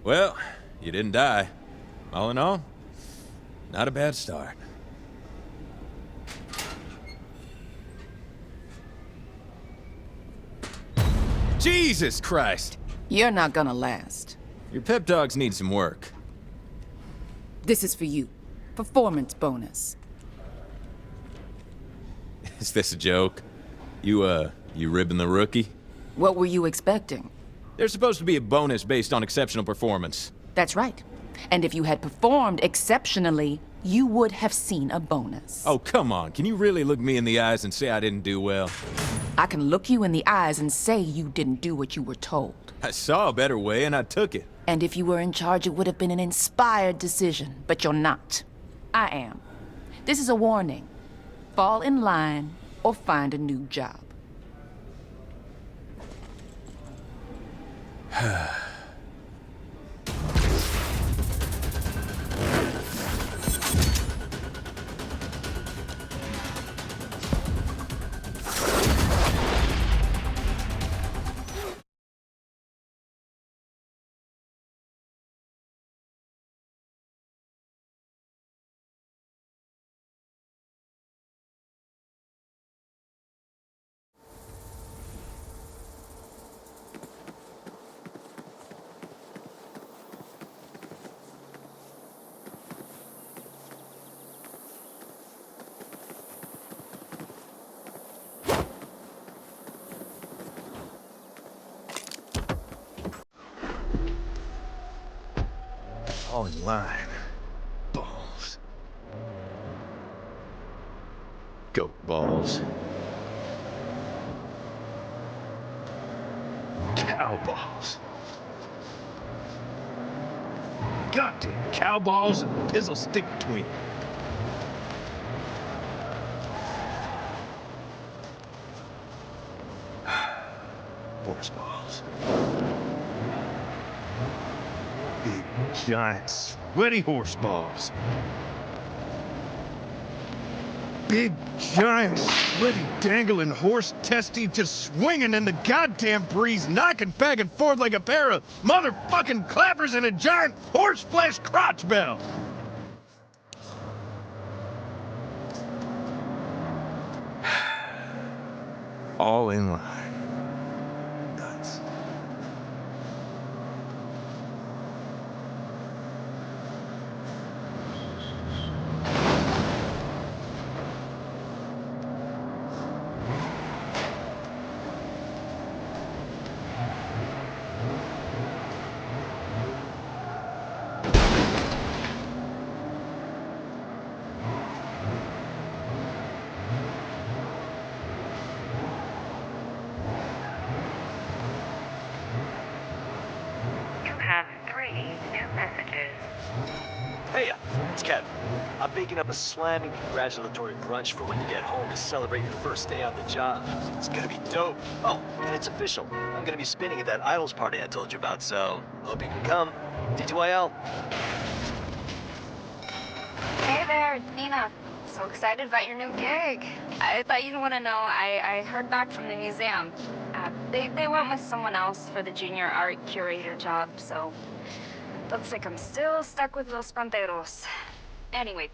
Well, you didn't die. All in all, not a bad start. Jesus Christ! You're not gonna last. Your pep dogs need some work. This is for you. Performance bonus. Is this a joke? You ribbing the rookie? What were you expecting? There's supposed to be a bonus based on exceptional performance. That's right. And if you had performed exceptionally, you would have seen a bonus. Oh, come on. Can you really look me in the eyes and say I didn't do well? I can look you in the eyes and say you didn't do what you were told. I saw a better way and I took it. And if you were in charge, it would have been an inspired decision, but you're not. I am. This is a warning. Fall in line or find a new job. All in line. Balls. Goat balls. Cow balls. Goddamn cow balls and a pizzle stick between them. Horse balls. Big, giant, sweaty horse balls. Big, giant, sweaty, dangling horse testes just swinging in the goddamn breeze, knocking back and forth like a pair of motherfucking clappers in a giant horse flesh crotch bell. All in line. Nuts. You have 3 new messages. Hey, it's Ken. I'm baking up a slamming congratulatory brunch for when you get home to celebrate your first day on the job. It's gonna be dope. Oh, and it's official. I'm gonna be spinning at that Idols party I told you about, so hope you can come. TTYL. Hey there, it's Nina. So excited about your new gig. I thought you'd want to know. I heard back from the museum. They went with someone else for the junior art curator job, so looks like I'm still stuck with Los Panteros. Anyway,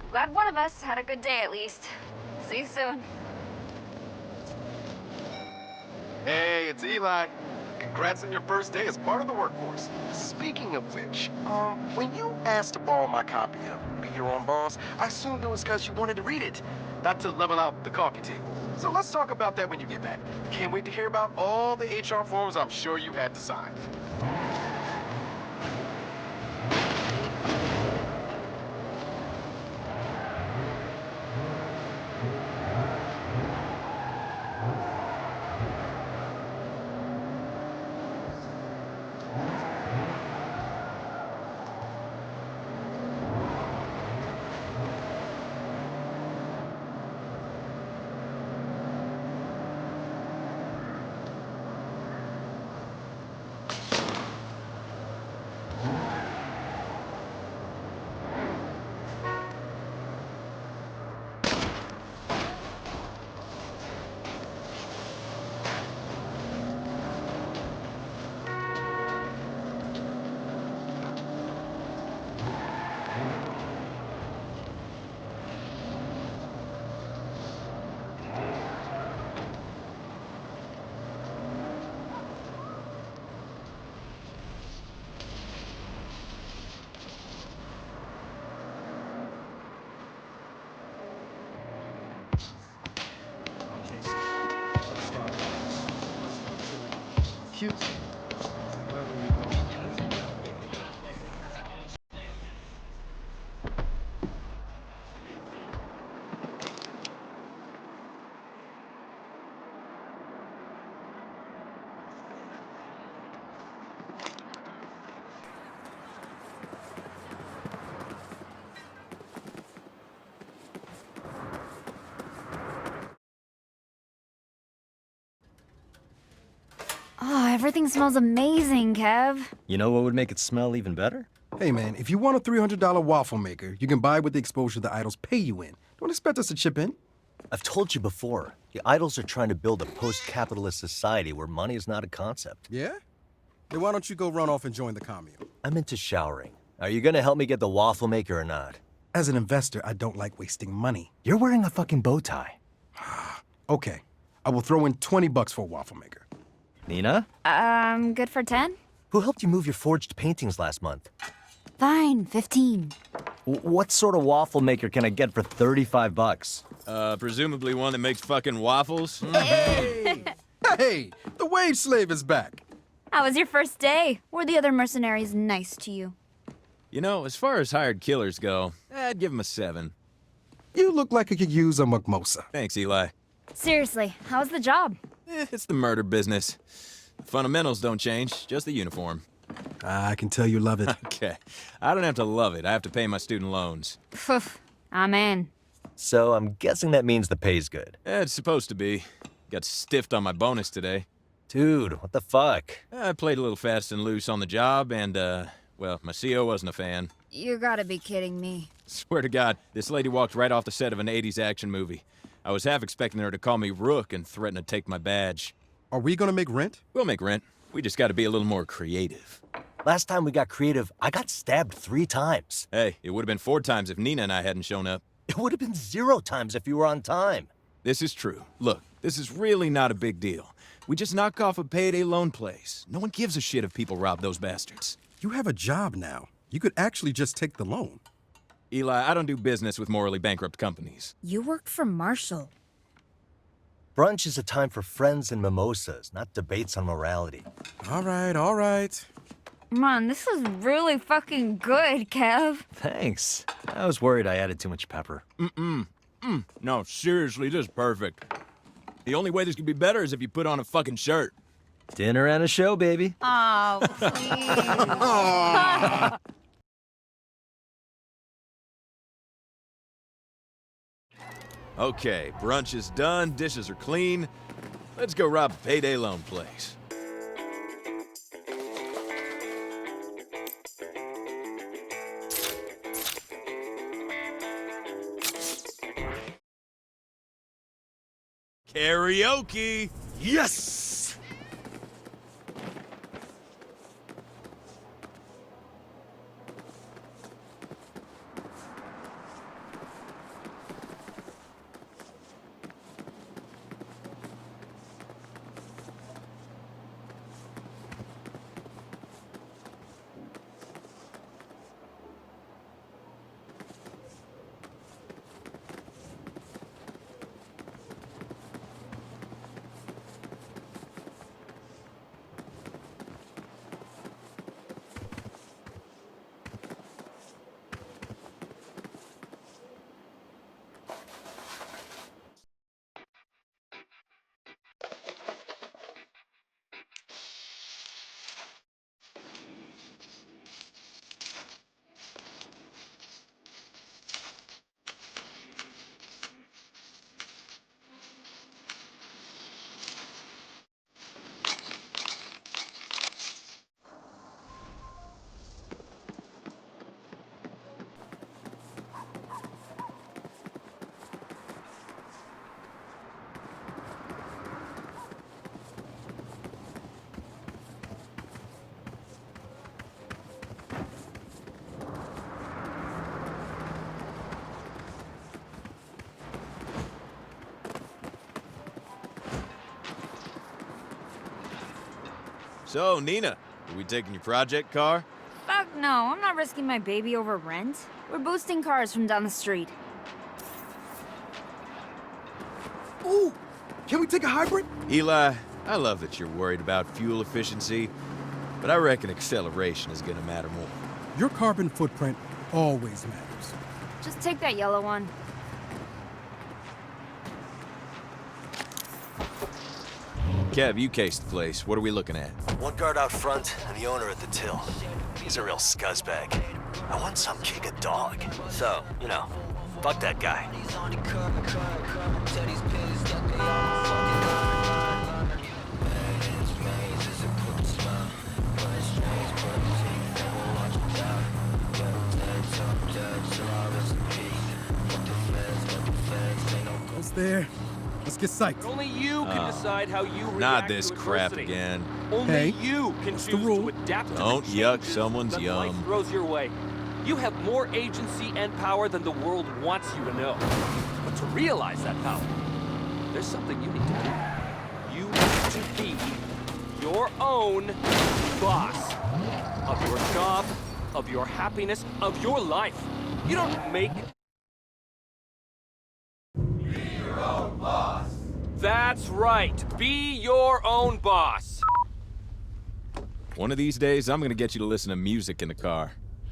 I'm glad one of us had a good day at least. See you soon. Hey, it's Eli. Congrats on your first day as part of the workforce. Speaking of which, when you asked to borrow my copy of Be Your Own Boss, I assumed it was because you wanted to read it, not to level out the coffee table. So let's talk about that when you get back. Can't wait to hear about all the HR forms I'm sure you had to sign. Everything smells amazing, Kev. You know what would make it smell even better? Hey, man, if you want a $300 waffle maker, you can buy with the exposure the idols pay you in. Don't expect us to chip in. I've told you before, the idols are trying to build a post-capitalist society where money is not a concept. Yeah? Then why don't you go run off and join the commune? I'm into showering. Are you gonna help me get the waffle maker or not? As an investor, I don't like wasting money. You're wearing a fucking bow tie. Okay, I will throw in $20 for a waffle maker. Nina? Good for 10? Who helped you move your forged paintings last month? Fine, 15. What sort of waffle maker can I get for 35 bucks? Presumably one that makes fucking waffles? Hey, the wage slave is back. How was your first day? Were the other mercenaries nice to you? You know, as far as hired killers go, I'd give him a 7. You look like you could use a mimosa. Thanks, Eli. Seriously, how's the job? It's the murder business. Fundamentals don't change, just the uniform. I can tell you love it. Okay, I don't have to love it. I have to pay my student loans. I'm in. So I'm guessing that means the pay's good. It's supposed to be. Got stiffed on my bonus today. Dude, what the fuck? I played a little fast and loose on the job, and, well, my CO wasn't a fan. You gotta be kidding me. Swear to God, this lady walked right off the set of an 80s action movie. I was half expecting her to call me Rook and threaten to take my badge. Are we gonna make rent? We'll make rent. We just gotta be a little more creative. Last time we got creative, I got stabbed 3 times. Hey, it would've been 4 times if Nina and I hadn't shown up. It would have been 0 times if you were on time. This is true. Look, this is really not a big deal. We just knock off a payday loan place. No one gives a shit if people rob those bastards. You have a job now. You could actually just take the loan. Eli, I don't do business with morally bankrupt companies. You work for Marshall. Brunch is a time for friends and mimosas, not debates on morality. All right, all right. Man, this is really fucking good, Kev. Thanks. I was worried I added too much pepper. No, seriously, this is perfect. The only way this could be better is if you put on a fucking shirt. Dinner and a show, baby. Oh, please. Okay, brunch is done, dishes are clean. Let's go rob a payday loan place. Karaoke! Yes! So, Nina, are we taking your project car? Fuck no, I'm not risking my baby over rent. We're boosting cars from down the street. Ooh, can we take a hybrid? Eli, I love that you're worried about fuel efficiency, but I reckon acceleration is gonna matter more. Your carbon footprint always matters. Just take that yellow one. Kev, you cased the place. What are we looking at? One guard out front and the owner at the till. He's a real scuzzbag. I want some kick a dog. So, you know, fuck that guy. Almost there. Let's get psyched. Only you can decide how you react Not this to crap adversity. again. Only Hey, you can what's the choose rule? to adapt to Don't the yuck changes someone's that yum. life throws your way. You have more agency and power than the world wants you to know. But to realize that power, there's something you need to do. You need to be your own boss of your job, of your happiness, of your life. You don't make... That's right. Be your own boss. One of these days, I'm gonna get you to listen to music in the car.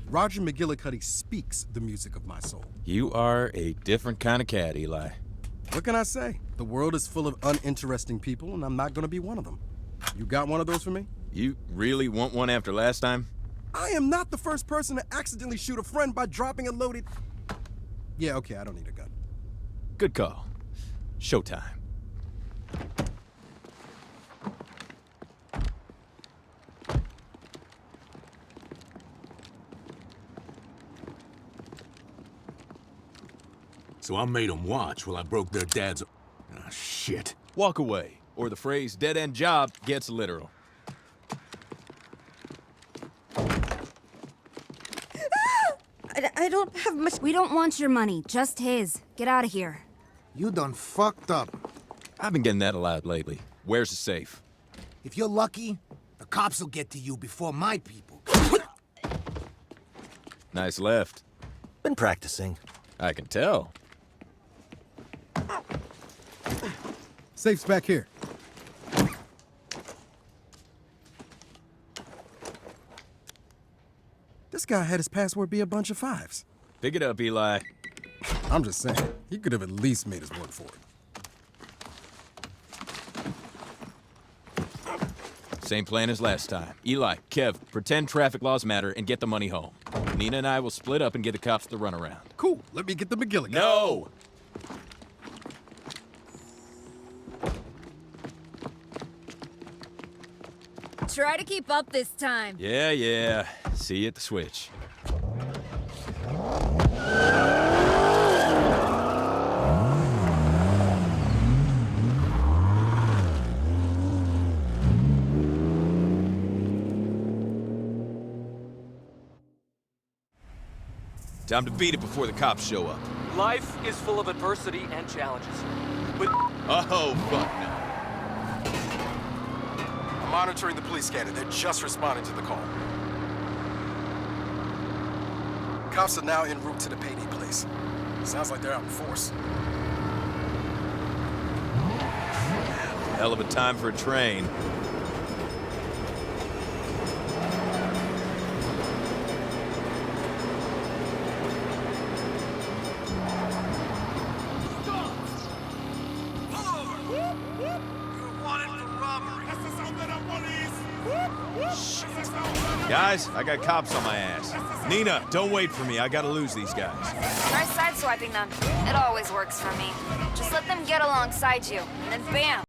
Roger McGillicuddy speaks the music of my soul. You are a different kind of cat, Eli. What can I say? The world is full of uninteresting people, and I'm not gonna be one of them. You got one of those for me? You really want one after last time? I am not the first person to accidentally shoot a friend by dropping a loaded... Yeah, okay, I don't need a gun. Good call. Showtime. So I made them watch while I broke their dad's... Ah, shit. Walk away, or the phrase dead-end job gets literal. I don't have much. We don't want your money, just his. Get out of here. You done fucked up. I've been getting that a lot lately. Where's the safe? If you're lucky, the cops will get to you before my people. Nice left. Been practicing. I can tell. Safe's back here. This guy had his password be a bunch of fives. Pick it up, Eli. I'm just saying, he could have at least made us work for it. Same plan as last time. Eli, Kev, pretend traffic laws matter and get the money home. Nina and I will split up and get the cops the runaround. Cool, let me get the McGillicuddy. No! Try to keep up this time. Yeah. See you at the switch. Time to beat it before the cops show up. Life is full of adversity and challenges. But Oh, fuck no. I'm monitoring the police scanner. They're just responding to the call. Cops are now en route to the payday place. Sounds like they're out in force. Hell of a time for a train. Guys, I got cops on my ass. Nina, don't wait for me. I gotta lose these guys. Try sideswiping them. It always works for me. Just let them get alongside you, and then bam!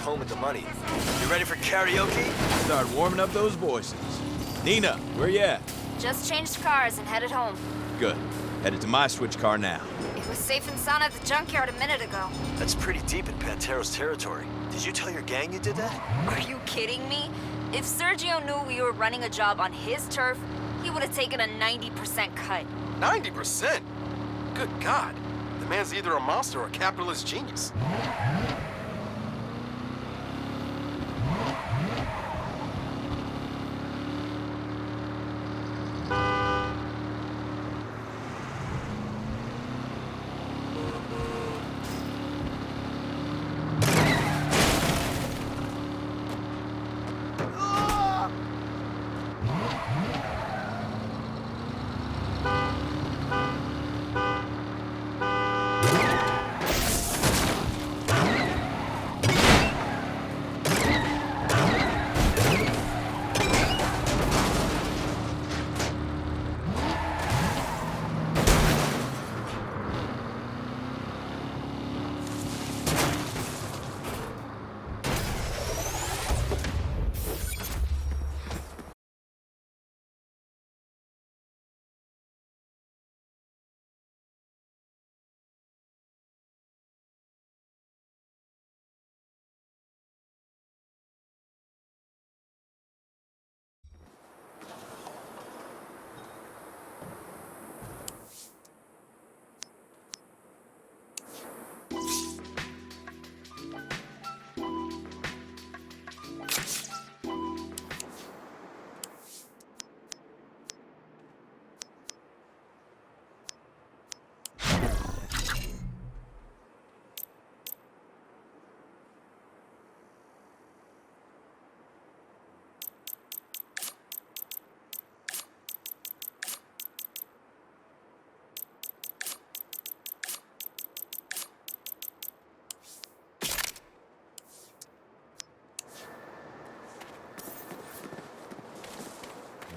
home with the money. You ready for karaoke? Start warming up those voices. Nina, where you at? Just changed cars and headed home. Good. Headed to my switch car now. It was safe and sound at the junkyard a minute ago. That's pretty deep in Pantero's territory. Did you tell your gang you did that? Are you kidding me? If Sergio knew we were running a job on his turf, he would have taken a 90% cut. 90%? Good God. The man's either a monster or a capitalist genius.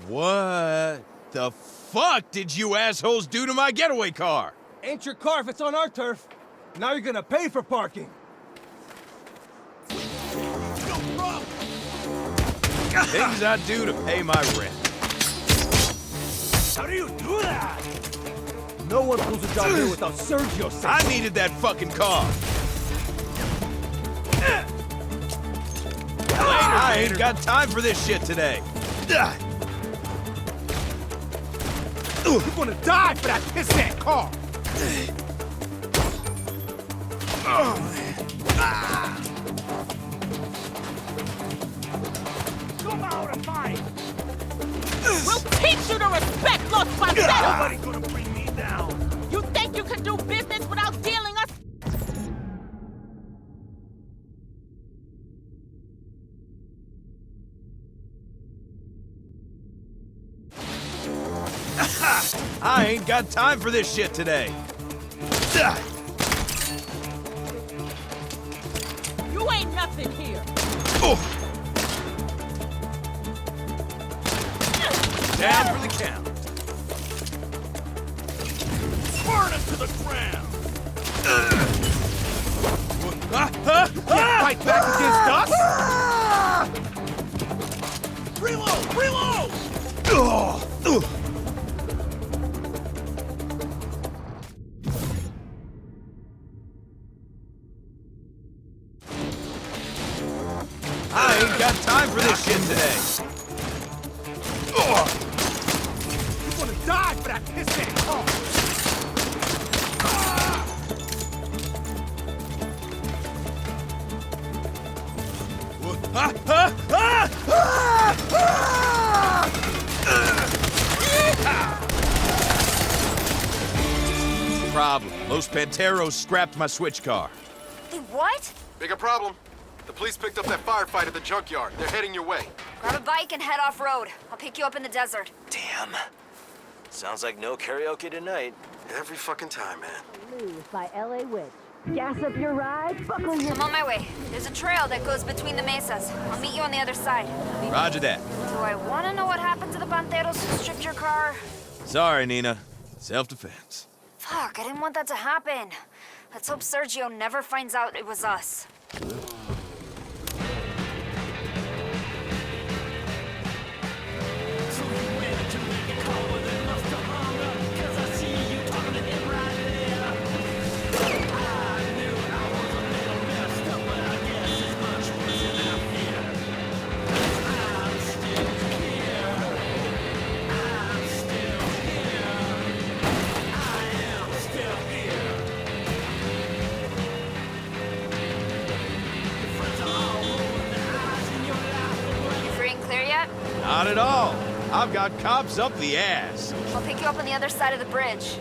What the fuck did you assholes do to my getaway car? Ain't your car if it's on our turf. Now you're gonna pay for parking. Things I do to pay my rent. How do you do that? No one pulls a job here without Sergio saying. I needed that fucking car. I ain't got time for this shit today. You're gonna die for that piss-ass car! Come out and fight! We'll teach you to respect Los Panteros! Nobody's gonna bring me down! You think you can do business without dealing us? I ain't got time for this shit today. You ain't nothing here. Down for the count. Burn him to the ground! Fight back against us? Reload! Reload! I ain't got time for this shit today. You're gonna die for that piss-ass car! Problem. Los Panteros scrapped my switch car. They what? Bigger problem. The police picked up that firefight at the junkyard. They're heading your way. Grab a bike and head off-road. I'll pick you up in the desert. Damn. Sounds like no karaoke tonight. Every fucking time, man. Lose by L.A. Witch. Gas up your ride, buckle your... I'm on my way. There's a trail that goes between the mesas. I'll meet you on the other side. Roger that. Do I want to know what happened to the Panteros who stripped your car? Sorry, Nina. Self-defense. Fuck, I didn't want that to happen. Let's hope Sergio never finds out it was us. Not at all. I've got cops up the ass. I'll pick you up on the other side of the bridge.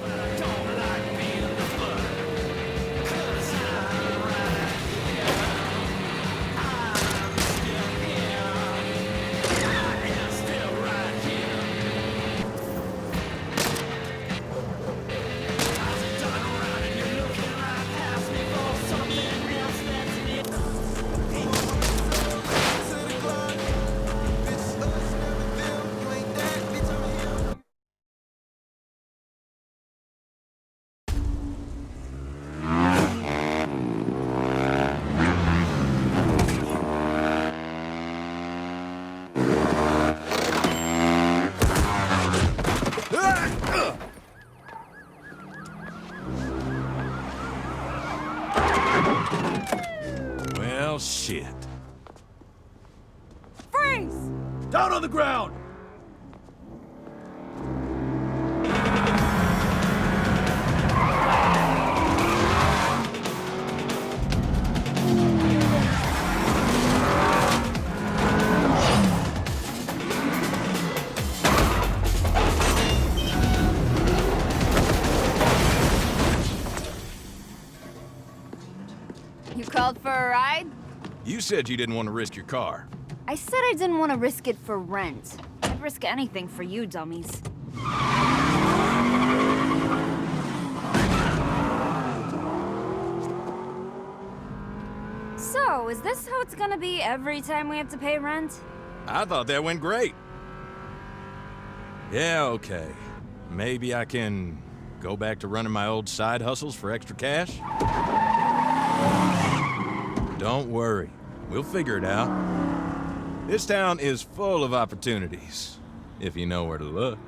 Well, shit. Freeze! Down on the ground! You called for a ride? You said you didn't want to risk your car. I said I didn't want to risk it for rent. I'd risk anything for you, dummies. So, is this how it's gonna be every time we have to pay rent? I thought that went great. Yeah, okay. Maybe I can go back to running my old side hustles for extra cash? Don't worry. We'll figure it out. This town is full of opportunities, if you know where to look.